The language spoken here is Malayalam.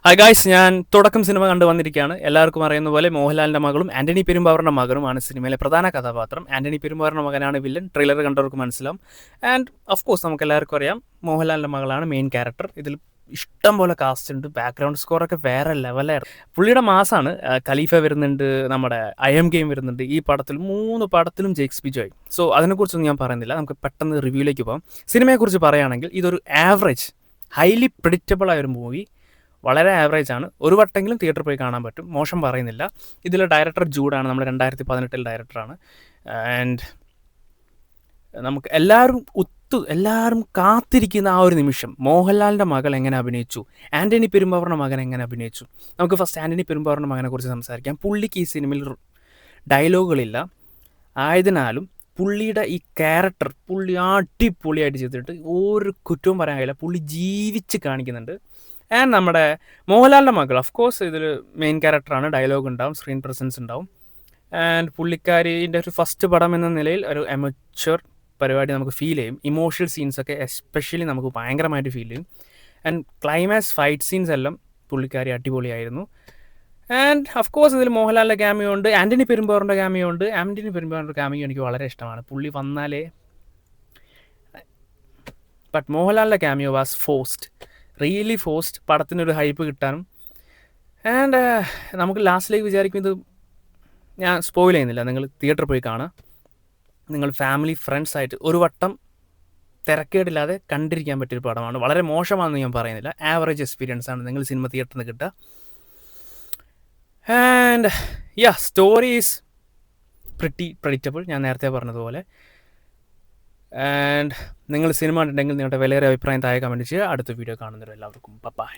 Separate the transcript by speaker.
Speaker 1: ഹായ് ഗായ്സ്, ഞാൻ തുടക്കം സിനിമ കണ്ടു വന്നിരിക്കുകയാണ്. എല്ലാവർക്കും അറിയുന്ന പോലെ മോഹൻലാലിൻ്റെ മകളും ആൻ്റണി പെരുമ്പാവൂരിൻ്റെ മകനുമാണ് സിനിമയിലെ പ്രധാന കഥാപാത്രം. ആൻ്റണി പെരുമ്പാവൂരിൻ്റെ മകനാണ് വില്ലൻ. ട്രെയിലർ കണ്ടവർക്ക് മനസ്സിലാവും. ആൻഡ് ഓഫ് കോഴ്സ് നമുക്ക് എല്ലാവർക്കും അറിയാം മോഹൻലാലിൻ്റെ മകളാണ് മെയിൻ ക്യാരക്ടർ. ഇതിൽ ഇഷ്ടം പോലെ കാസ്റ്റ് ഉണ്ട്. ബാക്ക്ഗ്രൗണ്ട് സ്കോറൊക്കെ വേറെ ലെവലായിരുന്നു. പുള്ളിയുടെ മാസാണ്. ഖലീഫ വരുന്നുണ്ട്, നമ്മുടെ ഐ എം ഗെയിം വരുന്നുണ്ട്. ഈ പടത്തിൽ 3 പടത്തിലും ജെയ്ക്സ് ബിജോയ്. സോ അതിനെക്കുറിച്ചൊന്നും ഞാൻ പറയുന്നില്ല. നമുക്ക് പെട്ടെന്ന് റിവ്യൂയിലേക്ക് പോകാം. സിനിമയെക്കുറിച്ച് പറയുകയാണെങ്കിൽ ഇതൊരു ആവറേജ്, ഹൈലി പ്രിഡിക്റ്റബിൾ ആയ ഒരു മൂവി. വളരെ ആവറേജ് ആണ്. ഒരു വട്ടെങ്കിലും തിയേറ്ററിൽ പോയി കാണാൻ പറ്റും. മോശം പറയുന്നില്ല. ഇതിലെ ഡയറക്ടർ ജൂഡാണ്. നമ്മൾ 2018 ഡയറക്ടറാണ്. ആൻഡ് നമുക്ക് എല്ലാവരും കാത്തിരിക്കുന്ന ആ ഒരു നിമിഷം, മോഹൻലാലിൻ്റെ മകൾ എങ്ങനെ അഭിനയിച്ചു, ആൻ്റണി പെരുമ്പാവൂരിൻ്റെ മകൻ എങ്ങനെ അഭിനയിച്ചു. നമുക്ക് ഫസ്റ്റ് ആൻ്റണി പെരുമ്പാവൂരിൻ്റെ മകനെക്കുറിച്ച് സംസാരിക്കാം. പുള്ളിക്ക് ഈ സിനിമയിൽ ഡയലോഗുകളില്ല. ആയതിനാലും പുള്ളിയുടെ ഈ ക്യാരക്ടർ പുള്ളി അടിപൊളിയായിട്ട് ചെയ്തിട്ട് ഒരു കുറ്റവും പറയാൻ കഴിയില്ല. പുള്ളി ജീവിച്ച് കാണിക്കുന്നുണ്ട്. ആൻഡ് നമ്മുടെ മോഹൻലാലിൻ്റെ മകൾ ഓഫ് കോഴ്സ് ഇതിൽ മെയിൻ ക്യാരക്ടറാണ്. ഡയലോഗ് ഉണ്ടാവും, സ്ക്രീൻ പ്രസൻസ് ഉണ്ടാവും. ആൻഡ് പുള്ളിക്കാരിൻ്റെ ഒരു ഫസ്റ്റ് പടം എന്ന നിലയിൽ ഒരു എമച്വർ പരിപാടി നമുക്ക് ഫീൽ ചെയ്യും. ഇമോഷണൽ സീൻസൊക്കെ എസ്പെഷ്യലി നമുക്ക് ഭയങ്കരമായിട്ട് ഫീൽ ചെയ്യും. ആൻഡ് ക്ലൈമാക്സ് ഫൈറ്റ് സീൻസ് എല്ലാം പുള്ളിക്കാരി അടിപൊളിയായിരുന്നു. ആൻഡ് ഓഫ് കോഴ്സ് ഇതിൽ മോഹൻലാലിൻ്റെ ക്യാമിയോ ഉണ്ട്, ആൻ്റണി പെരുമ്പാവൂരിൻ്റെ ക്യാമിയോ ഉണ്ട്. ആൻ്റണി പെരുമ്പാവൂരിൻ്റെ ക്യാമിയോ എനിക്ക് വളരെ ഇഷ്ടമാണ്. പുള്ളി വന്നാലേ ബട്ട് മോഹൻലാലിൻ്റെ cameo was forced, really forced. പടത്തിനൊരു ഹൈപ്പ് കിട്ടാനും. ആൻഡ് നമുക്ക് ലാസ്റ്റിലേക്ക് വിചാരിക്കും, ഇത് ഞാൻ സ്പോയിൽ ചെയ്യുന്നില്ല, നിങ്ങൾ തിയേറ്ററിൽ പോയി കാണുക. നിങ്ങൾ ഫാമിലി ഫ്രണ്ട്സായിട്ട് ഒരു വട്ടം തിരക്കേടില്ലാതെ കണ്ടിരിക്കാൻ പറ്റിയൊരു പടമാണ്. വളരെ മോശമാണെന്ന് ഞാൻ പറയുന്നില്ല. ആവറേജ് എക്സ്പീരിയൻസ് ആണ് നിങ്ങൾ സിനിമ തിയേറ്ററിൽ നിന്ന് കിട്ടുക. And story is pretty predictable, ഞാൻ നേരത്തെ പറഞ്ഞതുപോലെ. ആൻഡ് നിങ്ങൾ സിനിമ കണ്ടിട്ടുണ്ടെങ്കിൽ നിങ്ങളുടെ വിലയേറിയ അഭിപ്രായം താഴെ കമൻറ്റ് ചെയ്യുക. അടുത്ത വീഡിയോ കാണുന്നവരെല്ലാവർക്കും ബൈ.